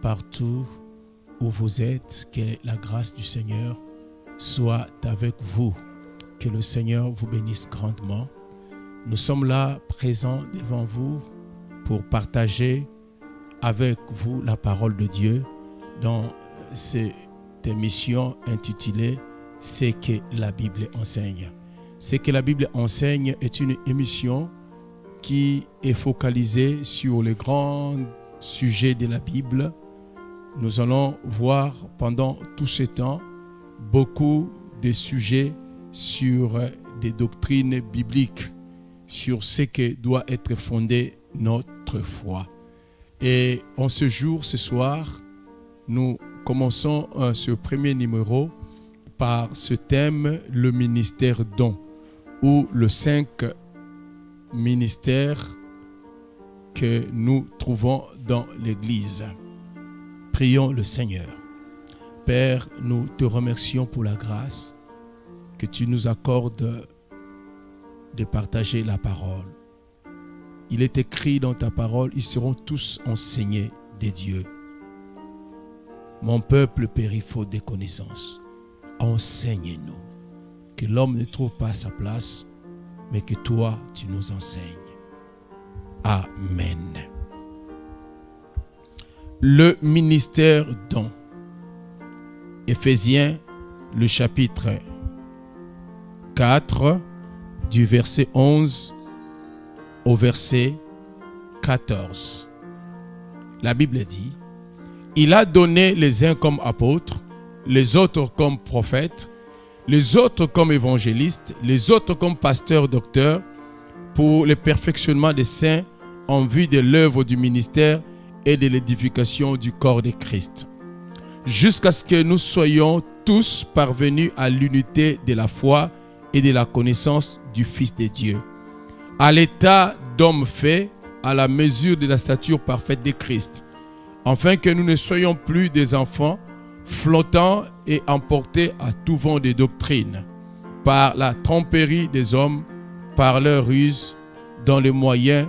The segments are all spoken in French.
partout où vous êtes, que la grâce du Seigneur soit avec vous. Que le Seigneur vous bénisse grandement. Nous sommes là, présents devant vous, pour partager avec vous la parole de Dieu dans cette émission intitulée « Ce que la Bible enseigne ». Ce que la Bible enseigne est une émission qui est focalisée sur les grands sujets de la Bible. Nous allons voir pendant tout ce temps beaucoup de sujets sur des doctrines bibliques, sur ce que doit être fondé notre foi. Et en ce jour, ce soir, nous commençons ce premier numéro par ce thème, le ministère don, ou les 5 ministères que nous trouvons dans l'Église. Prions le Seigneur. Père, nous te remercions pour la grâce que tu nous accordes de partager la parole. Il est écrit dans ta parole, ils seront tous enseignés des dieux. Mon peuple périt faute de connaissances. Enseigne-nous, que l'homme ne trouve pas sa place, mais que toi, tu nous enseignes. Amen. Le ministère don. Éphésiens, le chapitre 4, du verset 11 au verset 14. La Bible dit, « Il a donné les uns comme apôtres, les autres comme prophètes, les autres comme évangélistes, les autres comme pasteurs, docteurs, pour le perfectionnement des saints en vue de l'œuvre du ministère et de l'édification du corps de Christ, jusqu'à ce que nous soyons tous parvenus à l'unité de la foi et de la connaissance du Fils de Dieu, à l'état d'homme fait, à la mesure de la stature parfaite de Christ, afin que nous ne soyons plus des enfants flottants et emportés à tout vent de doctrine, par la tromperie des hommes, par leur ruse, dans les moyens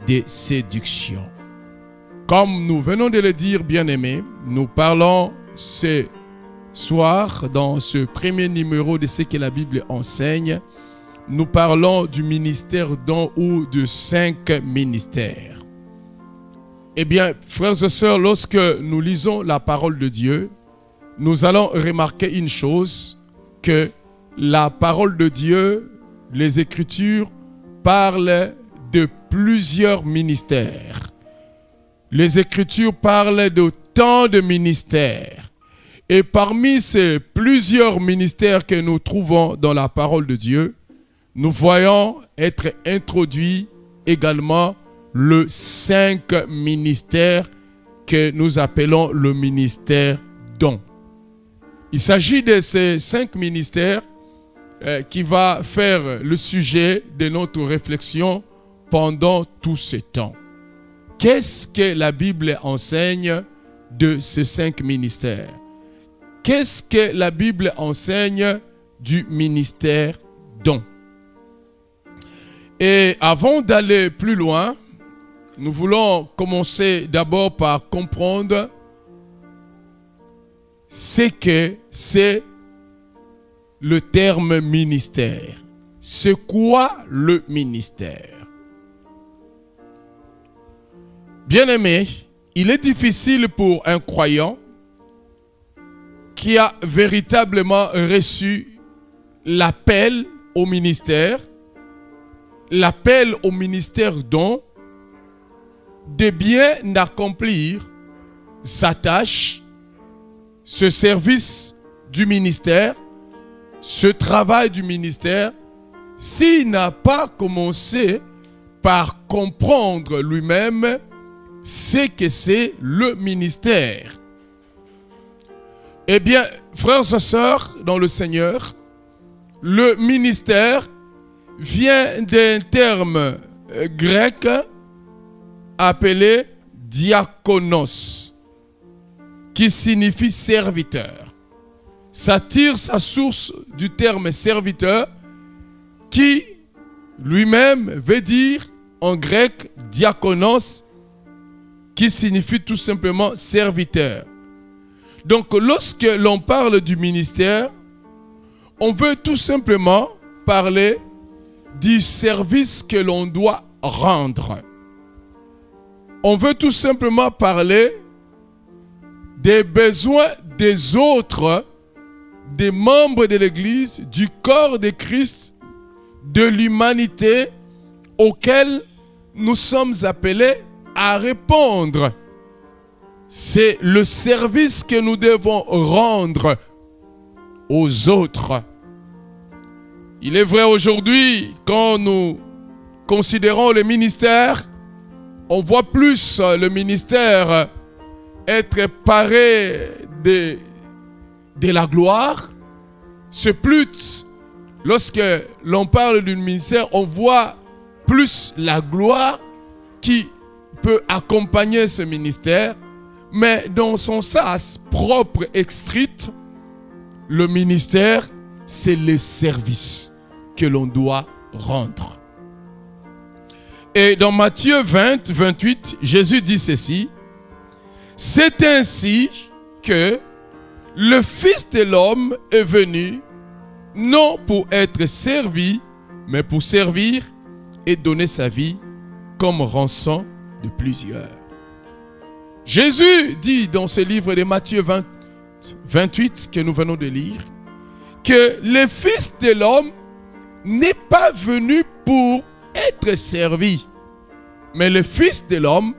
de séduction. » Comme nous venons de le dire, bien-aimés, nous parlons ce soir, dans ce premier numéro de ce que la Bible enseigne, nous parlons du ministère don ou de 5 ministères. Eh bien, frères et sœurs, lorsque nous lisons la parole de Dieu, nous allons remarquer une chose, que la parole de Dieu, les Écritures, parlent de plusieurs ministères. Les Écritures parlent de tant de ministères. Et parmi ces plusieurs ministères que nous trouvons dans la parole de Dieu, nous voyons être introduit également le 5 ministères que nous appelons le ministère don. Il s'agit de ces 5 ministères qui va faire le sujet de notre réflexion pendant tout ce temps. Qu'est-ce que la Bible enseigne de ces 5 ministères? Qu'est-ce que la Bible enseigne du ministère don? Et avant d'aller plus loin, nous voulons commencer d'abord par comprendre ce que c'est le terme ministère. C'est quoi le ministère? Bien-aimé, il est difficile pour un croyant qui a véritablement reçu l'appel au ministère don, de bien accomplir sa tâche, ce service du ministère, ce travail du ministère, s'il n'a pas commencé par comprendre lui-même ce que c'est le ministère. Eh bien, frères et sœurs dans le Seigneur, le ministère vient d'un terme grec appelé diakonos, qui signifie serviteur. Ça tire sa source du terme serviteur, qui lui-même veut dire en grec diakonos, qui signifie tout simplement serviteur. Donc, lorsque l'on parle du ministère, on veut tout simplement parler du service que l'on doit rendre. On veut tout simplement parler des besoins des autres, des membres de l'Église, du corps de Christ, de l'humanité auquel nous sommes appelés à répondre. C'est le service que nous devons rendre aux autres. Il est vrai aujourd'hui, quand nous considérons le ministère, on voit plus le ministère être paré de la gloire. C'est plus, lorsque l'on parle du ministère, on voit plus la gloire qui peut accompagner ce ministère. Mais dans son sens propre et strict, le ministère, c'est le service que l'on doit rendre. Et dans Matthieu 20, 28, Jésus dit ceci: c'est ainsi que le Fils de l'homme est venu, non pour être servi, mais pour servir et donner sa vie comme rançon de plusieurs. Jésus dit dans ce livre de Matthieu 20, 28 que nous venons de lire, que le Fils de l'homme n'est pas venu pour être servi, mais le Fils de l'homme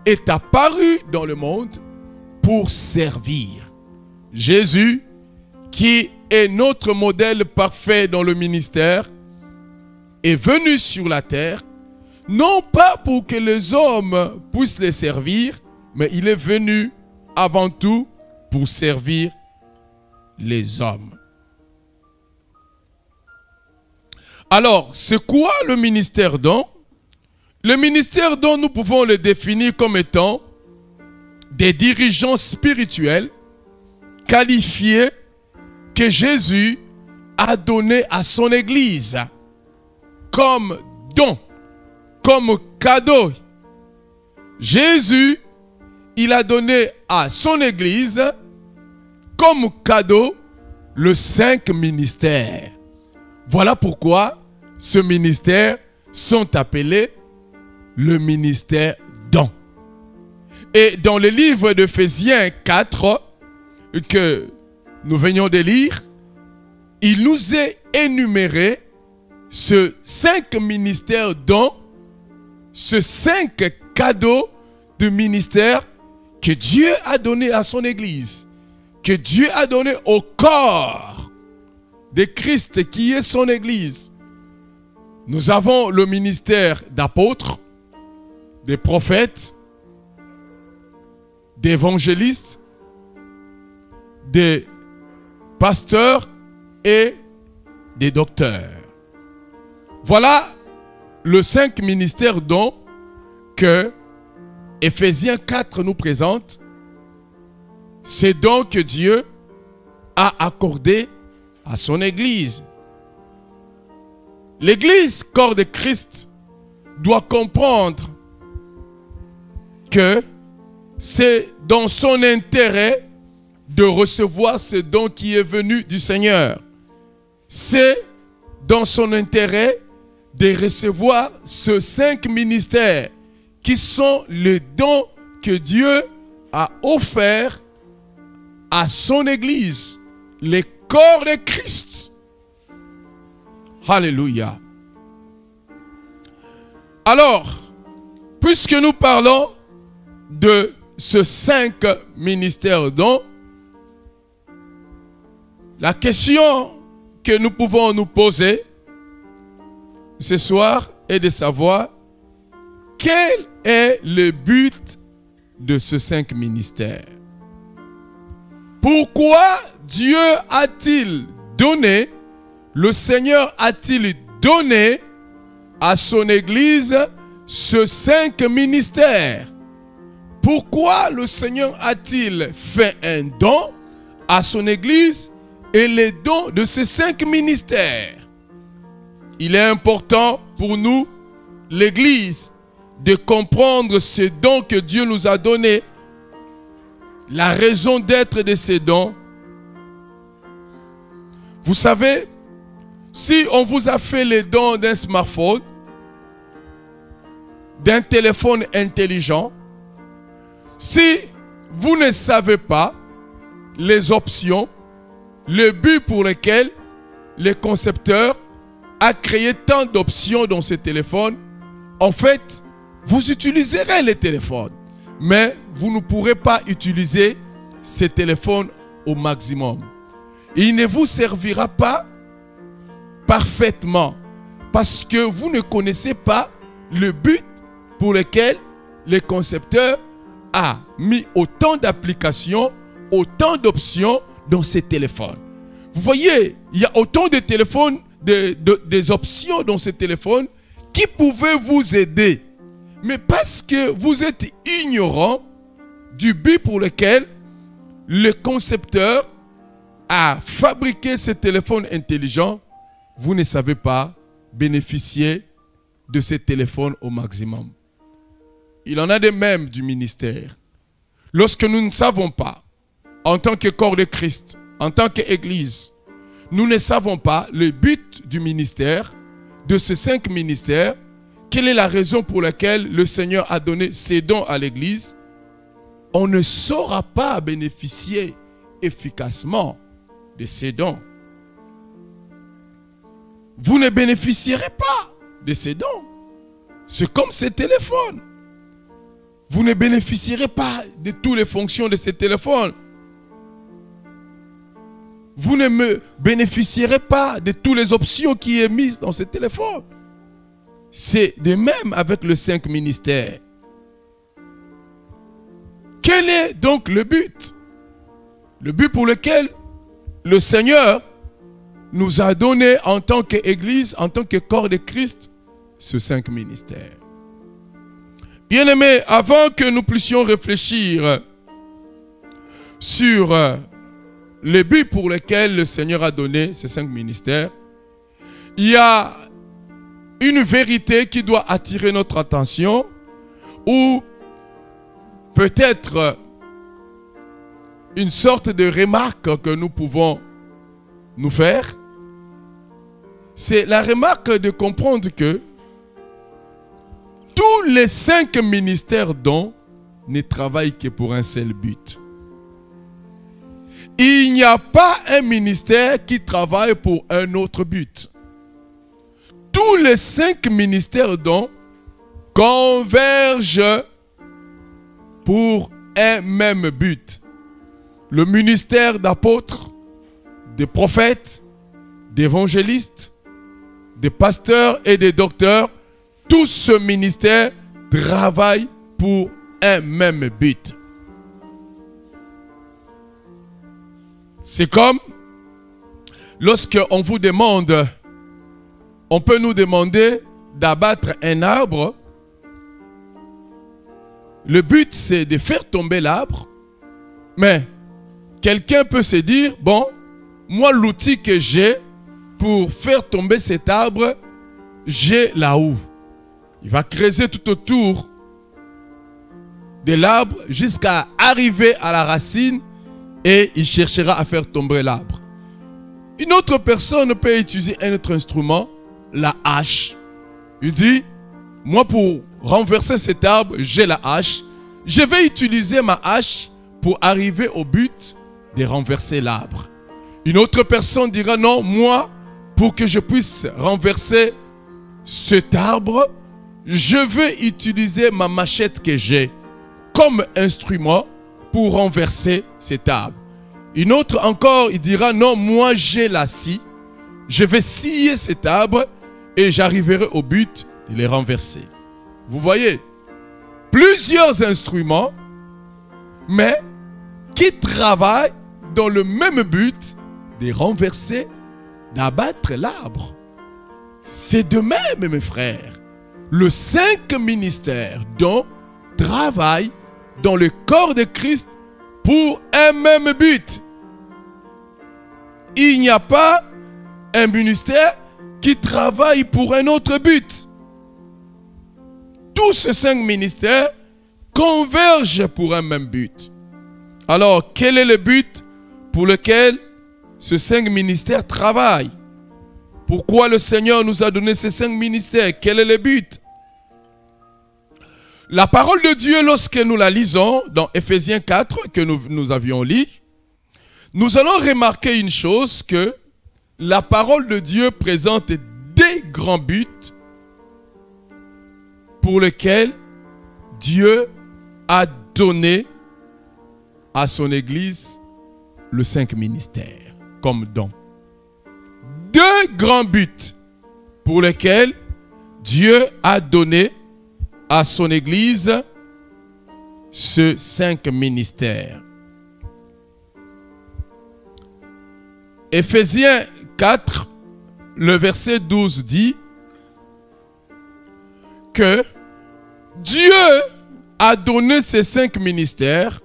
est apparu dans le monde pour servir. Jésus, qui est notre modèle parfait dans le ministère, est venu sur la terre, non pas pour que les hommes puissent les servir, mais il est venu avant tout pour servir les hommes. Alors, c'est quoi le ministère don? Le ministère don, nous pouvons le définir comme étant des dirigeants spirituels qualifiés que Jésus a donné à son Église comme don, comme cadeau. Jésus, il a donné à son Église comme cadeau les 5 ministères. Voilà pourquoi ce ministère sont appelés le ministère don. Et dans le livre d'Éphésiens 4 que nous venions de lire, il nous est énuméré ce 5 ministères dons, ce 5 cadeaux de ministère que Dieu a donné à son Église, que Dieu a donné au corps de Christ qui est son Église. Nous avons le ministère d'apôtres, des prophètes, d'évangélistes, des pasteurs et des docteurs. Voilà le 5 ministères dont que Éphésiens 4 nous présente. C'est donc que Dieu a accordé à son Église. L'Église, corps de Christ, doit comprendre que c'est dans son intérêt de recevoir ce don qui est venu du Seigneur. C'est dans son intérêt de recevoir ces 5 ministères qui sont les dons que Dieu a offerts à son Église, le corps de Christ. Alléluia. Alors, puisque nous parlons de ces 5 ministères dons, la question que nous pouvons nous poser ce soir est de savoir quel est le but de ces 5 ministères. Pourquoi Dieu a-t-il donné, le Seigneur a-t-il donné à son Église ces 5 ministères? Pourquoi le Seigneur a-t-il fait un don à son Église et les dons de ces 5 ministères? Il est important pour nous, l'Église, de comprendre ce don que Dieu nous a donné, la raison d'être de ces dons. Vous savez, si on vous a fait les dons d'un smartphone, d'un téléphone intelligent, si vous ne savez pas les options, le but pour lequel le concepteur a créé tant d'options dans ce téléphone, en fait, vous utiliserez les téléphones, mais vous ne pourrez pas utiliser ces téléphones au maximum. Il ne vous servira pas parfaitement parce que vous ne connaissez pas le but pour lequel le concepteur a mis autant d'applications, autant d'options dans ces téléphones. Vous voyez, il y a autant de téléphones, des options dans ces téléphones qui pouvaient vous aider. Mais parce que vous êtes ignorant du but pour lequel le concepteur a fabriqué ces téléphones intelligents, vous ne savez pas bénéficier de ces téléphones au maximum. Il en a de même du ministère. Lorsque nous ne savons pas, en tant que corps de Christ, en tant qu'Église, nous ne savons pas le but du ministère, de ces 5 ministères, quelle est la raison pour laquelle le Seigneur a donné ces dons à l'Église, on ne saura pas bénéficier efficacement de ces dons. Vous ne bénéficierez pas de ces dons. C'est comme ces téléphones. Vous ne bénéficierez pas de toutes les fonctions de ces téléphones. Vous ne bénéficierez pas de toutes les options qui sont mises dans ces téléphones. C'est de même avec les 5 ministères. Quel est donc le but? Le but pour lequel le Seigneur nous a donné en tant qu'Église, en tant que corps de Christ, ces 5 ministères. Bien-aimés, avant que nous puissions réfléchir sur le but pour lequel le Seigneur a donné ces 5 ministères, il y a une vérité qui doit attirer notre attention, ou peut-être une sorte de remarque que nous pouvons nous faire. C'est la remarque de comprendre que tous les 5 ministères dont ne travaillent que pour un seul but. Il n'y a pas un ministère qui travaille pour un autre but. Tous les 5 ministères dont convergent pour un même but. Le ministère d'apôtres, des prophètes, d'évangélistes, des pasteurs et des docteurs, tout ce ministère travaille pour un même but. C'est comme lorsqu'on vous demande, on peut nous demander d'abattre un arbre. Le but, c'est de faire tomber l'arbre. Mais quelqu'un peut se dire, bon, moi, l'outil que j'ai pour faire tomber cet arbre, j'ai la houe. Il va creuser tout autour de l'arbre jusqu'à arriver à la racine et il cherchera à faire tomber l'arbre. Une autre personne peut utiliser un autre instrument, la hache. Il dit, moi pour renverser cet arbre, j'ai la hache. Je vais utiliser ma hache pour arriver au but de renverser l'arbre. Une autre personne dira, non, moi, pour que je puisse renverser cet arbre, je vais utiliser ma machette que j'ai comme instrument pour renverser cet arbre. Une autre encore, il dira, non, moi j'ai la scie. Je vais scier cet arbre et j'arriverai au but de les renverser. Vous voyez, plusieurs instruments, mais qui travaillent dans le même but de renverser, d'abattre l'arbre. C'est de même, mes frères. Les 5 ministères dont travaillent dans le corps de Christ pour un même but. Il n'y a pas un ministère qui travaille pour un autre but. tous ces 5 ministères convergent pour un même but. Alors, quel est le but pour lequel ces 5 ministères travaillent? Pourquoi le Seigneur nous a donné ces 5 ministères? Quel est le but? La parole de Dieu, lorsque nous la lisons dans Éphésiens 4, que nous avions lu, nous allons remarquer une chose, que la parole de Dieu présente des grands buts pour lesquels Dieu a donné à son Église les 5 ministères comme don. 2 grands buts pour lesquels Dieu a donné à son Église ces 5 ministères. Éphésiens 4, le verset 12 dit que Dieu a donné ces 5 ministères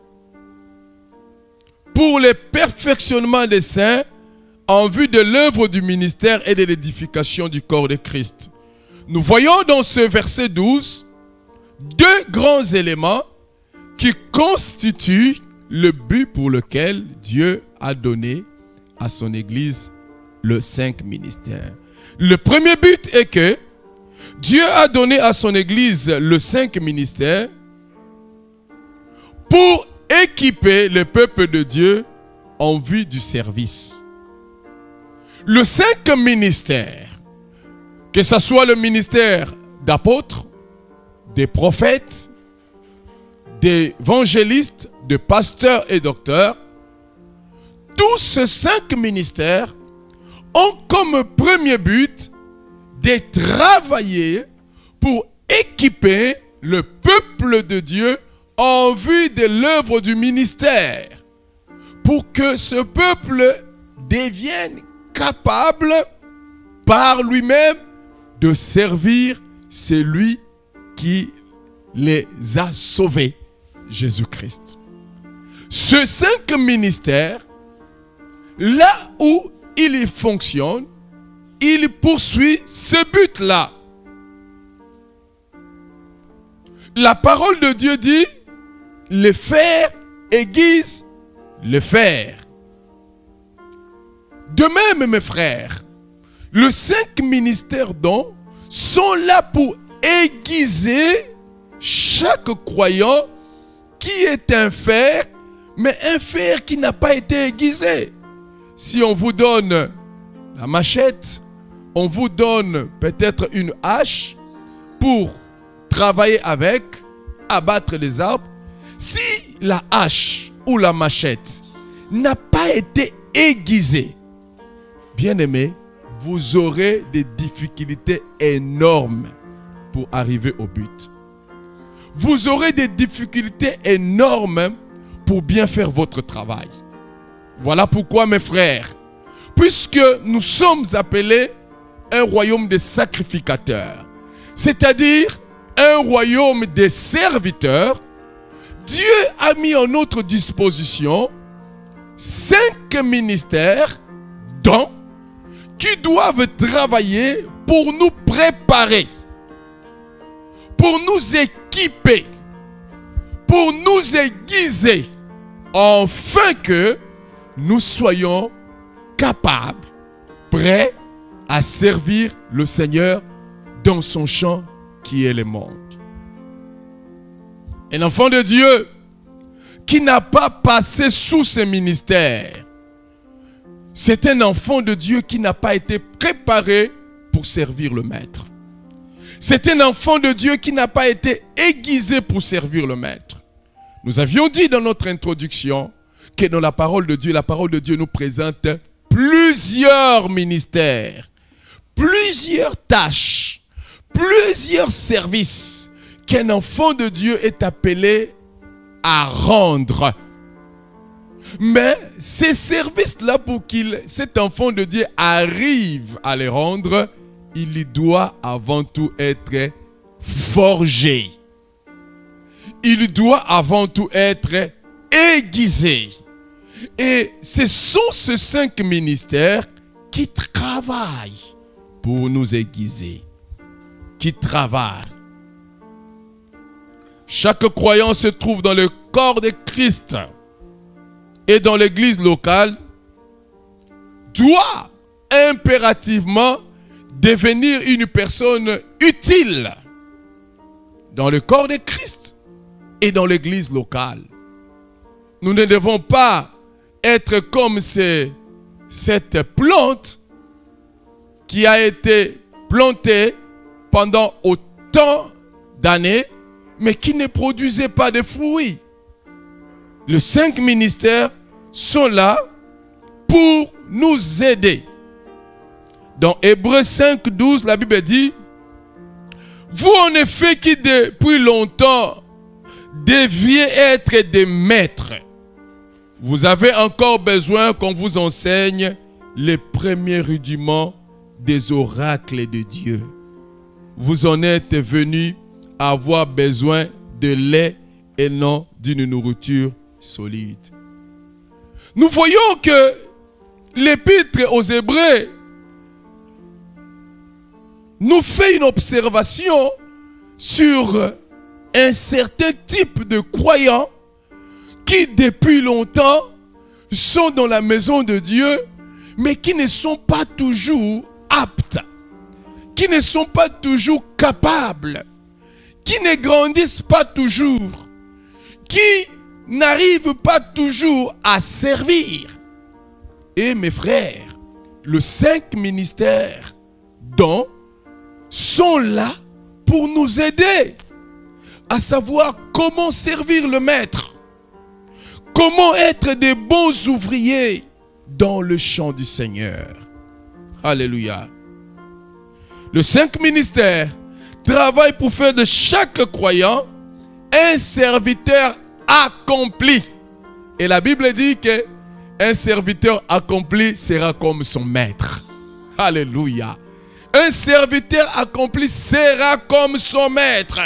pour le perfectionnement des saints en vue de l'œuvre du ministère et de l'édification du corps de Christ. Nous voyons dans ce verset 12 2 grands éléments qui constituent le but pour lequel Dieu a donné à son Église les 5 ministères. Le premier but est que Dieu a donné à son Église les 5 ministères pour équiper le peuple de Dieu en vue du service. Les 5 ministères, que ce soit le ministère d'apôtres, des prophètes, d'évangélistes, de pasteurs et docteurs, tous ces 5 ministères ont comme premier but de travailler pour équiper le peuple de Dieu en vue de l'œuvre du ministère, pour que ce peuple devienne capable par lui-même de servir celui qui les a sauvés, Jésus-Christ. Ces 5 ministères, là où il fonctionne, il poursuit ce but-là. La parole de Dieu dit, le fer aiguise le fer. De même, mes frères, les 5 ministères dons sont là pour aiguiser chaque croyant qui est un fer, mais un fer qui n'a pas été aiguisé. Si on vous donne la machette, on vous donne peut-être une hache pour travailler avec, abattre les arbres. Si la hache ou la machette n'a pas été aiguisée, bien aimé, vous aurez des difficultés énormes pour arriver au but. Vous aurez des difficultés énormes pour bien faire votre travail. Voilà pourquoi, mes frères, puisque nous sommes appelés un royaume de sacrificateurs, c'est-à-dire un royaume de serviteurs, Dieu a mis en notre disposition 5 ministères dont qui doivent travailler pour nous préparer, pour nous équiper, pour nous aiguiser, afin que nous soyons capables, prêts à servir le Seigneur dans son champ qui est le monde. Un enfant de Dieu qui n'a pas passé sous ce ministère, c'est un enfant de Dieu qui n'a pas été préparé pour servir le Maître. C'est un enfant de Dieu qui n'a pas été aiguisé pour servir le Maître. Nous avions dit dans notre introduction que dans la parole de Dieu nous présente plusieurs ministères, plusieurs tâches, plusieurs services qu'un enfant de Dieu est appelé à rendre. Mais ces services-là, pour cet enfant de Dieu arrive à les rendre, il doit avant tout être forgé. Il doit avant tout être aiguisé. Et ce sont ces 5 ministères qui travaillent pour nous aiguiser. Qui travaillent chaque croyant se trouve dans le corps de Christ et dans l'église locale, doit impérativement devenir une personne utile dans le corps de Christ et dans l'église locale. Nous ne devons pas être comme cette plante qui a été plantée pendant autant d'années, mais qui ne produisait pas de fruits. Les 5 ministères sont là pour nous aider. Dans Hébreux 5, 12, la Bible dit: vous en effet qui depuis longtemps deviez être des maîtres, vous avez encore besoin qu'on vous enseigne les premiers rudiments des oracles de Dieu. Vous en êtes venus à avoir besoin de lait et non d'une nourriture solide. Nous voyons que l'épître aux Hébreux nous fait une observation sur un certain type de croyants qui depuis longtemps sont dans la maison de Dieu, mais qui ne sont pas toujours aptes, qui ne sont pas toujours capables, qui ne grandissent pas toujours, qui n'arrivent pas toujours à servir. Et mes frères, les 5 ministères dont sont là pour nous aider à savoir comment servir le maître, comment être des bons ouvriers dans le champ du Seigneur. Alléluia. Les 5 ministères travaillent pour faire de chaque croyant un serviteur accompli. Et la Bible dit que un serviteur accompli sera comme son maître. Alléluia. Un serviteur accompli sera comme son maître.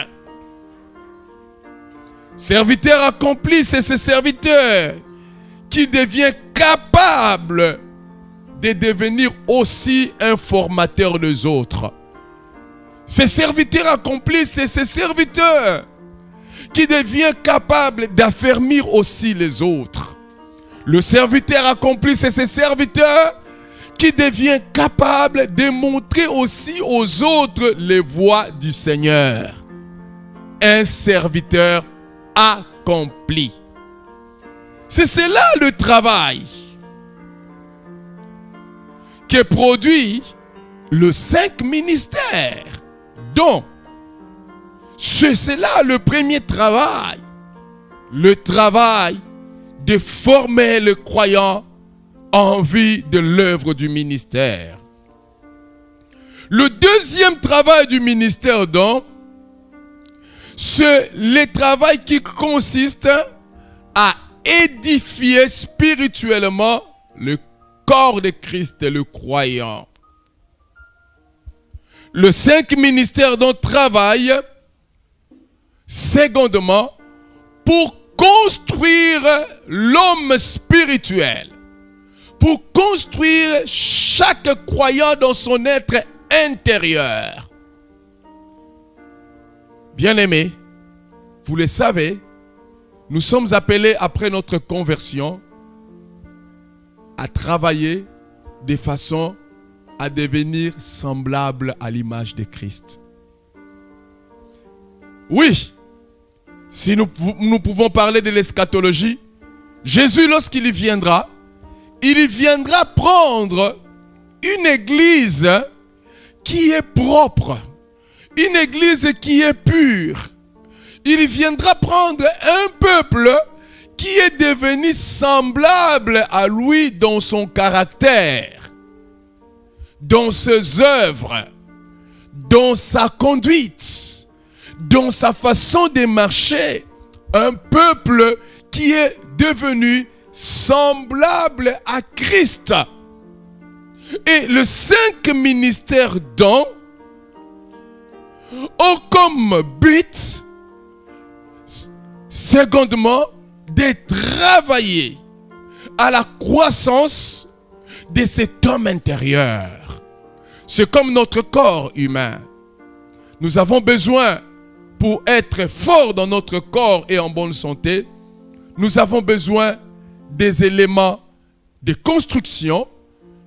Serviteur accompli, c'est ce serviteur qui devient capable de devenir aussi un formateur des autres. Ce serviteur accompli, c'est ce serviteur qui devient capable d'affermir aussi les autres. Le serviteur accompli, c'est ce serviteur qui devient capable de montrer aussi aux autres les voies du Seigneur. Un serviteur accompli. C'est cela le travail que produit le 5 ministères. Donc, c'est cela le premier travail. Le travail de former le croyant en vue de l'œuvre du ministère. Le deuxième travail du ministère, donc, c'est le travail qui consiste à édifier spirituellement le corps de Christ et le croyant. Le 5 ministères dont travaille, secondement, pour construire l'homme spirituel, pour construire chaque croyant dans son être intérieur. Bien-aimés, vous le savez, nous sommes appelés après notre conversion à travailler de façon à devenir semblable à l'image de Christ. Oui, si nous pouvons parler de l'eschatologie, Jésus, lorsqu'il viendra prendre une église qui est propre, une église qui est pure. Il viendra prendre un peuple qui est devenu semblable à lui dans son caractère, dans ses œuvres, dans sa conduite, dans sa façon de marcher. Un peuple qui est devenu semblable à Christ. Et les 5 ministères dons ont comme but, secondement, de travailler à la croissance de cet homme intérieur. C'est comme notre corps humain. Nous avons besoin pour être forts dans notre corps et en bonne santé, nous avons besoin des éléments de construction,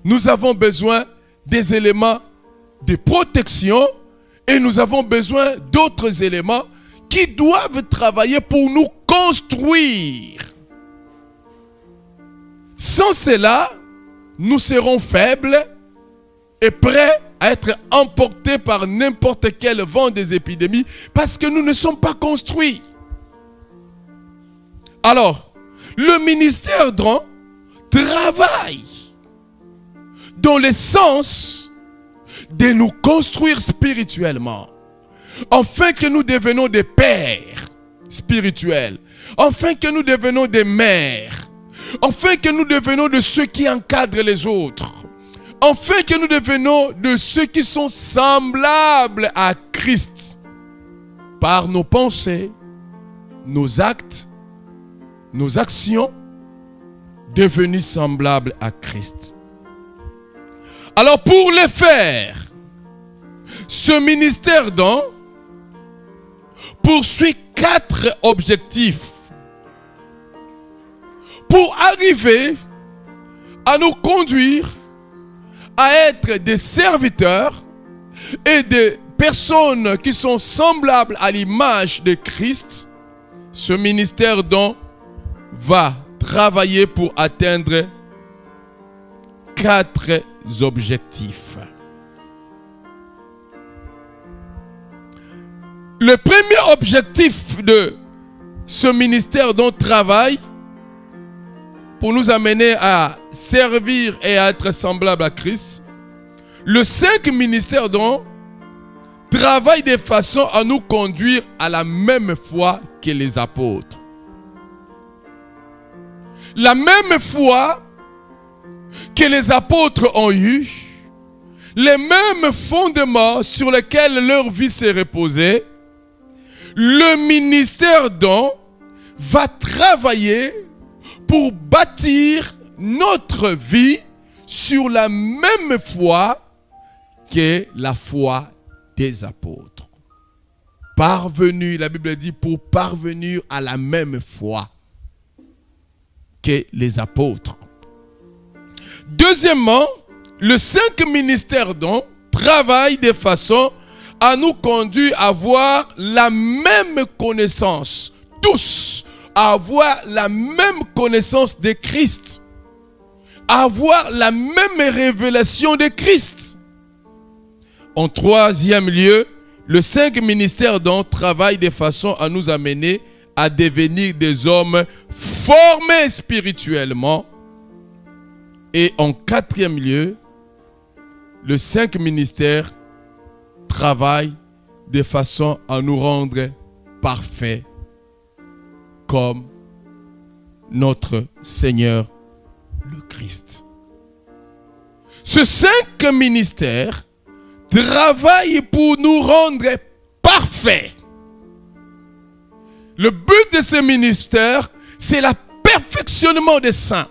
nous avons besoin des éléments de protection et nous avons besoin d'autres éléments qui doivent travailler pour nous construire. Sans cela, nous serons faibles et prêts à être emportés par n'importe quel vent des épidémies parce que nous ne sommes pas construits. Alors, le ministère donc travaille dans le sens de nous construire spirituellement, afin que nous devenions des pères spirituels, afin que nous devenions des mères, afin que nous devenions de ceux qui encadrent les autres, afin que nous devenions de ceux qui sont semblables à Christ, par nos pensées, nos actes, nos actions, devenus semblables à Christ. Alors pour le faire, ce ministère donc poursuit 4 objectifs pour arriver à nous conduire à être des serviteurs et des personnes qui sont semblables à l'image de Christ. Ce ministère donc va travailler pour atteindre 4 objectifs. Le premier objectif de ce ministère dont travaille pour nous amener à servir et à être semblable à Christ, le 5 ministère dont travaille de façon à nous conduire à la même foi que les apôtres. La même foi que les apôtres ont eu, les mêmes fondements sur lesquels leur vie s'est reposée, le ministère donc va travailler pour bâtir notre vie sur la même foi que la foi des apôtres. Parvenu, la Bible dit, pour parvenir à la même foi que les apôtres. Deuxièmement, le 5 ministère donc travaille de façon à nous conduire à avoir la même connaissance, tous, à avoir la même connaissance de Christ, à avoir la même révélation de Christ. En troisième lieu, le 5 ministère donc travaille de façon à nous amener à devenir des hommes formés spirituellement. Et en 4e lieu, le 5 ministère travaille de façon à nous rendre parfaits comme notre Seigneur le Christ. Ce 5 ministère travaille pour nous rendre parfaits. Le but de ce ministère, c'est le perfectionnement des saints,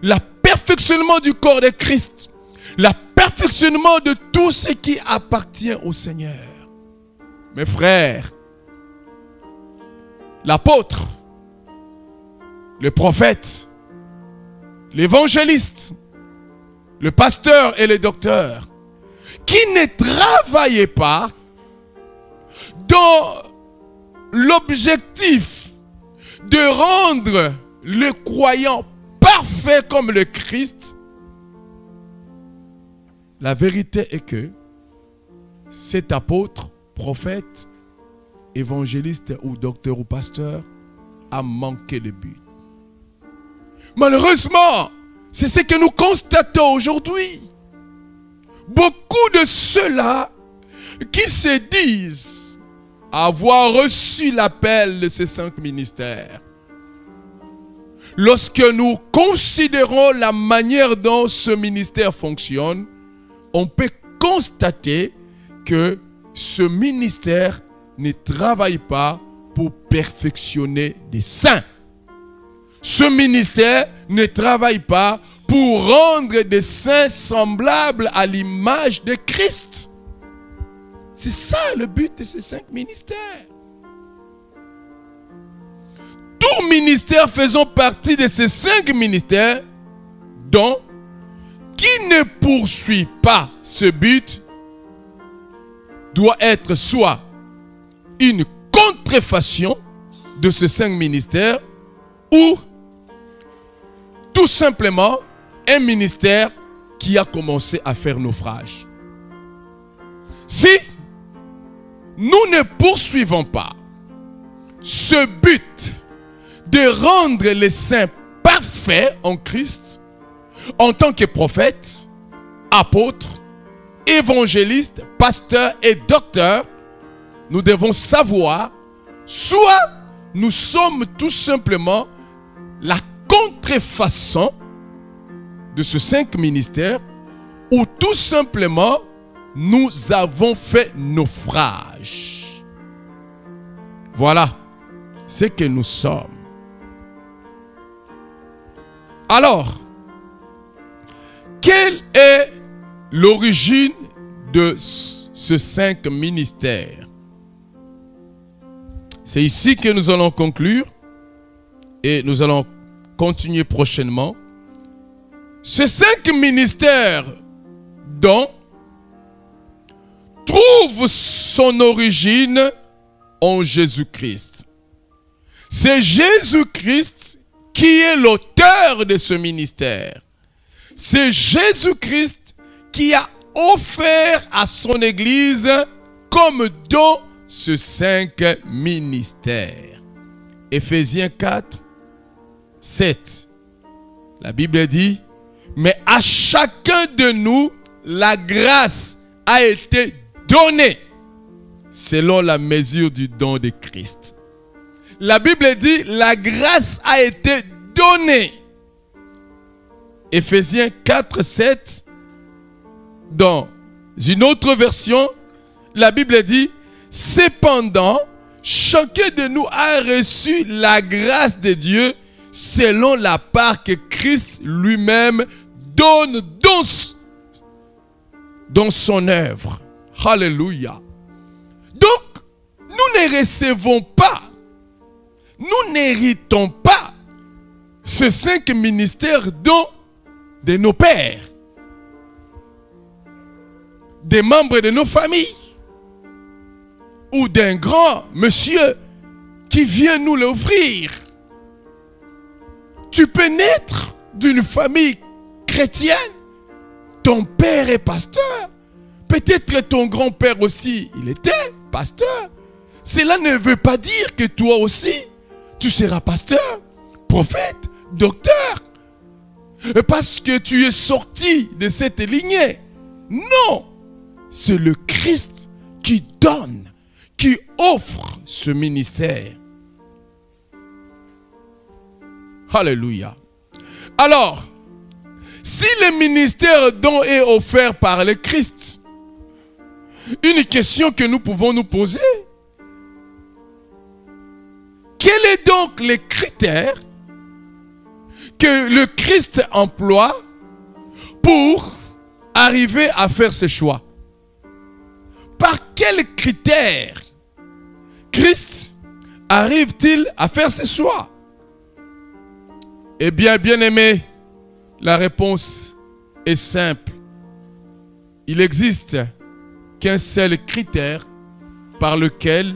le perfectionnement du corps de Christ, le perfectionnement de tout ce qui appartient au Seigneur. Mes frères, l'apôtre, le prophète, l'évangéliste, le pasteur et le docteur, qui ne travaillaient pas dans l'objectif de rendre le croyant parfait comme le Christ, la vérité est que cet apôtre, prophète, évangéliste ou docteur ou pasteur a manqué le but. Malheureusement, c'est ce que nous constatons aujourd'hui. Beaucoup de ceux-là qui se disent avoir reçu l'appel de ces 5 ministères, lorsque nous considérons la manière dont ce ministère fonctionne, on peut constater que ce ministère ne travaille pas pour perfectionner des saints. Ce ministère ne travaille pas pour rendre des saints semblables à l'image de Christ. C'est ça le but de ces 5 ministères. Tout ministère faisant partie de ces 5 ministères, dont qui ne poursuit pas ce but doit être soit une contrefaçon de ces 5 ministères ou tout simplement un ministère qui a commencé à faire naufrage. Si nous ne poursuivons pas ce but de rendre les saints parfaits en Christ, en tant que prophètes, apôtres, évangélistes, pasteurs et docteurs, nous devons savoir, soit nous sommes tout simplement la contrefaçon de ces 5 ministères, ou tout simplement nous avons fait naufrage. Voilà ce que nous sommes. Alors, quelle est l'origine de ces 5 ministères? C'est ici que nous allons conclure et nous allons continuer prochainement. Ces 5 ministères dont trouve son origine en Jésus-Christ. C'est Jésus-Christ qui est l'auteur de ce ministère. C'est Jésus-Christ qui a offert à son Église comme don ces 5 ministères. Éphésiens 4, 7. La Bible dit, mais à chacun de nous, la grâce a été donnée selon la mesure du don de Christ. La Bible dit, la grâce a été donnée. Éphésiens 4, 7. Dans une autre version, la Bible dit, cependant, chacun de nous a reçu la grâce de Dieu selon la part que Christ lui-même donne dans son œuvre. Alléluia. Donc, nous ne recevons pas, nous n'héritons pas ces 5 ministères dont de nos pères, des membres de nos familles, ou d'un grand monsieur qui vient nous l'offrir. Tu peux naître d'une famille chrétienne, ton père est pasteur, peut-être ton grand-père aussi, il était pasteur. Cela ne veut pas dire que toi aussi, tu seras pasteur, prophète, docteur, parce que tu es sorti de cette lignée. Non, c'est le Christ qui donne, qui offre ce ministère. Alléluia. Alors, si le ministère dont est offert par le Christ, une question que nous pouvons nous poser, quel est donc les critères que le Christ emploie pour arriver à faire ce choix? Par quels critères Christ arrive-t-il à faire ce choix? Eh bien, bien-aimé, la réponse est simple. Il n'existe qu'un seul critère par lequel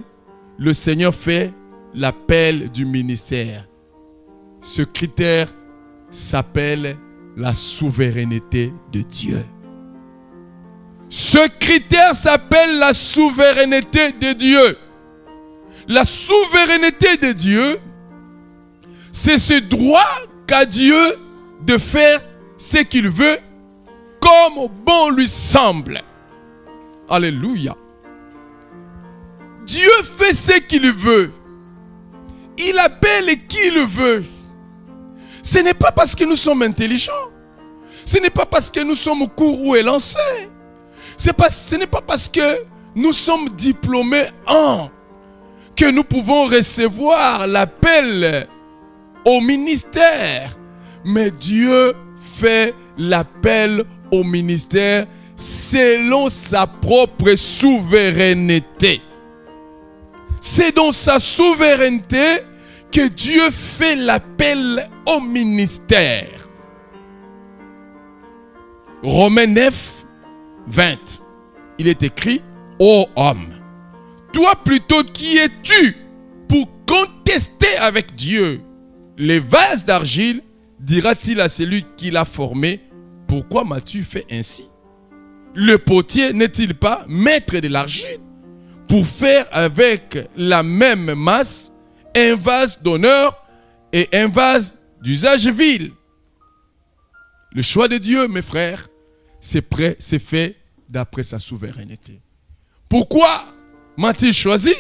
le Seigneur fait l'appel du ministère. Ce critère s'appelle la souveraineté de Dieu. Ce critère s'appelle la souveraineté de Dieu. La souveraineté de Dieu, c'est ce droit qu'a Dieu de faire ce qu'il veut comme bon lui semble. Alléluia. Dieu fait ce qu'il veut. Il appelle qui il veut. Ce n'est pas parce que nous sommes intelligents. Ce n'est pas parce que nous sommes courts ou élancés. Ce n'est pas parce que nous sommes diplômés que nous pouvons recevoir l'appel au ministère. Mais Dieu fait l'appel au ministère. Ce selon sa propre souveraineté. C'est dans sa souveraineté que Dieu fait l'appel au ministère. Romains 9, 20. Il est écrit, ô homme, toi plutôt qui es-tu pour contester avec Dieu? Les vases d'argile, dira-t-il à celui qui l'a formé, pourquoi m'as-tu fait ainsi? Le potier n'est-il pas maître de l'argile pour faire avec la même masse un vase d'honneur et un vase d'usage vil? Le choix de Dieu, mes frères, c'est fait d'après sa souveraineté. Pourquoi m'a-t-il choisi?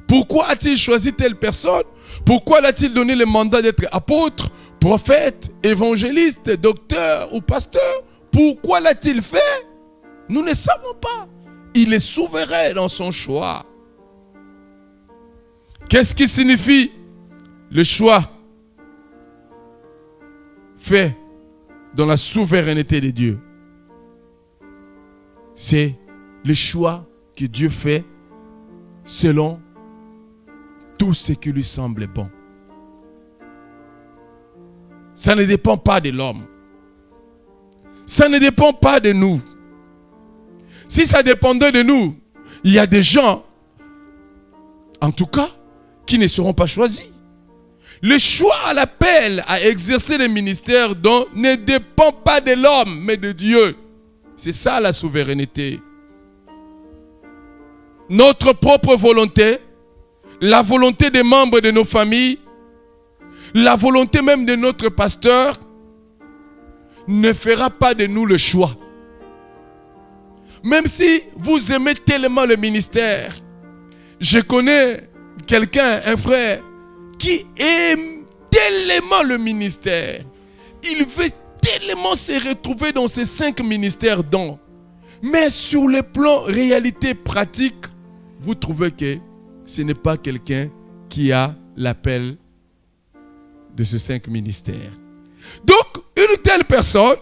Pourquoi a-t-il choisi telle personne? Pourquoi l'a-t-il donné le mandat d'être apôtre, prophète, évangéliste, docteur ou pasteur? Pourquoi l'a-t-il fait? Nous ne savons pas. Il est souverain dans son choix. Qu'est-ce qui signifie le choix fait dans la souveraineté de Dieu? C'est le choix que Dieu fait selon tout ce qui lui semble bon. Ça ne dépend pas de l'homme. Ça ne dépend pas de nous. Si ça dépendait de nous, il y a des gens, en tout cas, qui ne seront pas choisis. Le choix à l'appel à exercer le ministère dont ne dépend pas de l'homme, mais de Dieu. C'est ça la souveraineté. Notre propre volonté, la volonté des membres de nos familles, la volonté même de notre pasteur, ne fera pas de nous le choix. Même si vous aimez tellement le ministère, je connais quelqu'un, un frère, qui aime tellement le ministère. Il veut tellement se retrouver dans ces 5 ministères dont. Mais sur le plan réalité pratique, vous trouvez que ce n'est pas quelqu'un qui a l'appel de ces 5 ministères. Donc, une telle personne,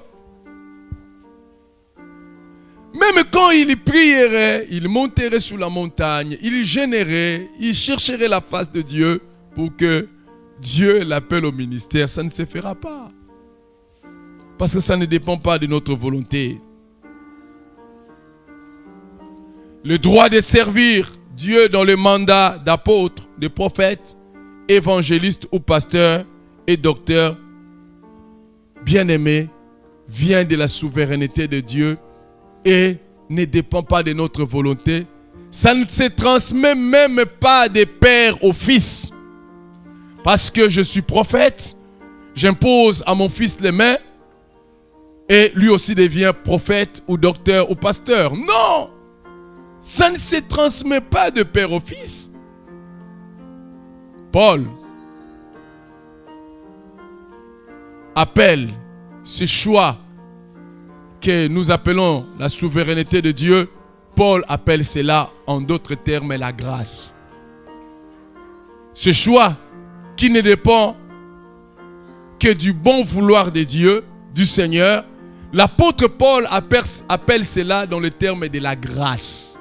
même quand il prierait, il monterait sur la montagne, il gênerait, il chercherait la face de Dieu pour que Dieu l'appelle au ministère. Ça ne se fera pas. Parce que ça ne dépend pas de notre volonté. Le droit de servir Dieu dans le mandat d'apôtre, de prophète, évangéliste ou pasteur et docteur, bien-aimé, vient de la souveraineté de Dieu et ne dépend pas de notre volonté. Ça ne se transmet même pas de père au fils. Parce que je suis prophète, j'impose à mon fils les mains et lui aussi devient prophète ou docteur ou pasteur. Non! Ça ne se transmet pas de père au fils. Paul appelle ce choix que nous appelons la souveraineté de Dieu. Paul appelle cela en d'autres termes la grâce. Ce choix qui ne dépend que du bon vouloir de Dieu, du Seigneur, l'apôtre Paul appelle cela dans le terme de la grâce.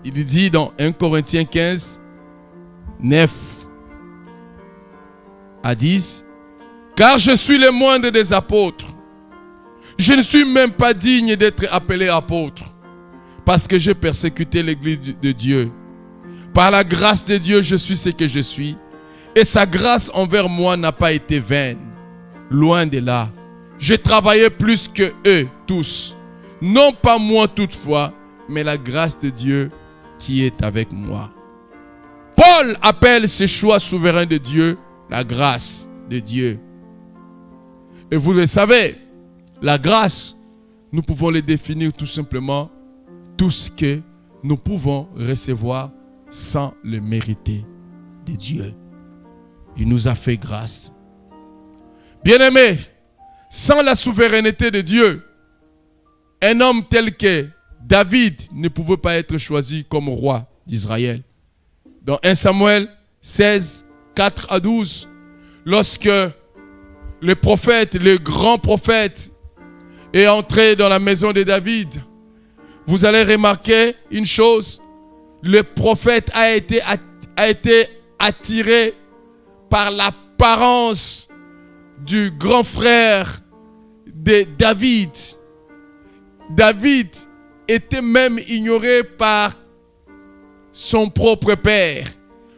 Il dit dans 1 Corinthiens 15, 9 à 10, « Car je suis le moindre des apôtres. Je ne suis même pas digne d'être appelé apôtre, parce que j'ai persécuté l'église de Dieu. Par la grâce de Dieu, je suis ce que je suis, et sa grâce envers moi n'a pas été vaine. Loin de là. J'ai travaillé plus que eux tous. Non pas moi toutefois, mais la grâce de Dieu qui est avec moi. » Paul appelle ce choix souverain de Dieu la grâce de Dieu. Et vous le savez, la grâce, nous pouvons le définir tout simplement, tout ce que nous pouvons recevoir sans le mériter de Dieu. Il nous a fait grâce. Bien-aimés, sans la souveraineté de Dieu, un homme tel que David ne pouvait pas être choisi comme roi d'Israël. Dans 1 Samuel 16, 4 à 12, lorsque le prophète, le grand prophète, est entré dans la maison de David, vous allez remarquer une chose. Le prophète a été attiré par l'apparence du grand frère de David. David était même ignoré par son propre père.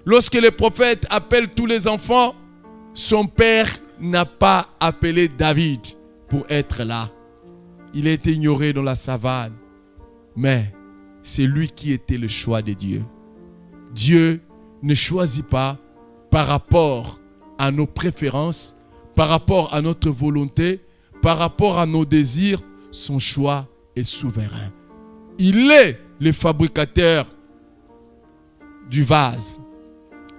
Lorsque le prophète appelle tous les enfants, son père n'a pas appelé David pour être là. Il a été ignoré dans la savane. Mais c'est lui qui était le choix de Dieu. Dieu ne choisit pas par rapport à nos préférences, par rapport à notre volonté, par rapport à nos désirs. Son choix est souverain. Il est le fabricateur du vase.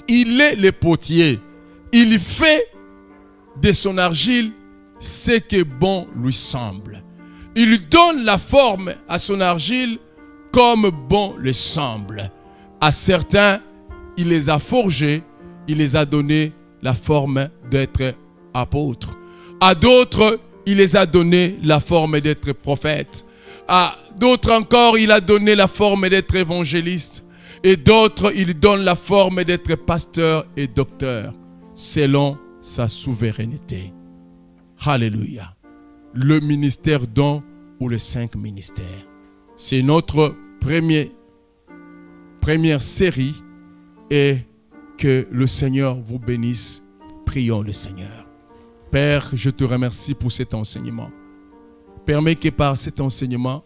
Il est le potier. Il fait de son argile ce que bon lui semble. Il donne la forme à son argile comme bon lui semble. À certains, il les a forgés, il les a donné la forme d'être apôtres. À d'autres, il les a donné la forme d'être prophètes. À d'autres encore, il a donné la forme d'être évangéliste. Et d'autres, il donne la forme d'être pasteur et docteur, selon sa souveraineté. Alléluia. Le ministère don ou les 5 ministères. C'est notre première série et que le Seigneur vous bénisse. Prions le Seigneur. Père, je te remercie pour cet enseignement. Permets que par cet enseignement,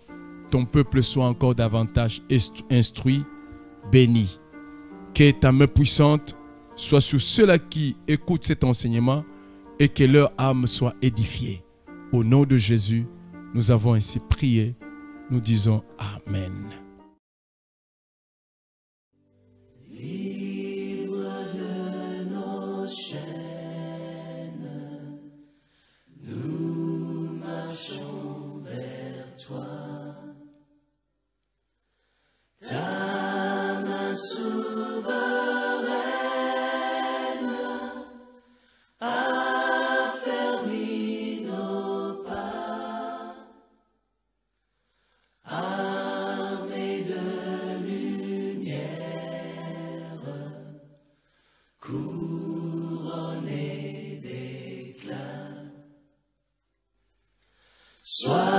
ton peuple soit encore davantage instruit, béni. Que ta main puissante soit sur ceux-là qui écoutent cet enseignement et que leur âme soit édifiée. Au nom de Jésus, nous avons ainsi prié. Nous disons Amen. Libre de nos chaînes, nous marchons vers toi. Ta main souveraine a fermé nos pas. Armée de lumière, couronnée d'éclat, sois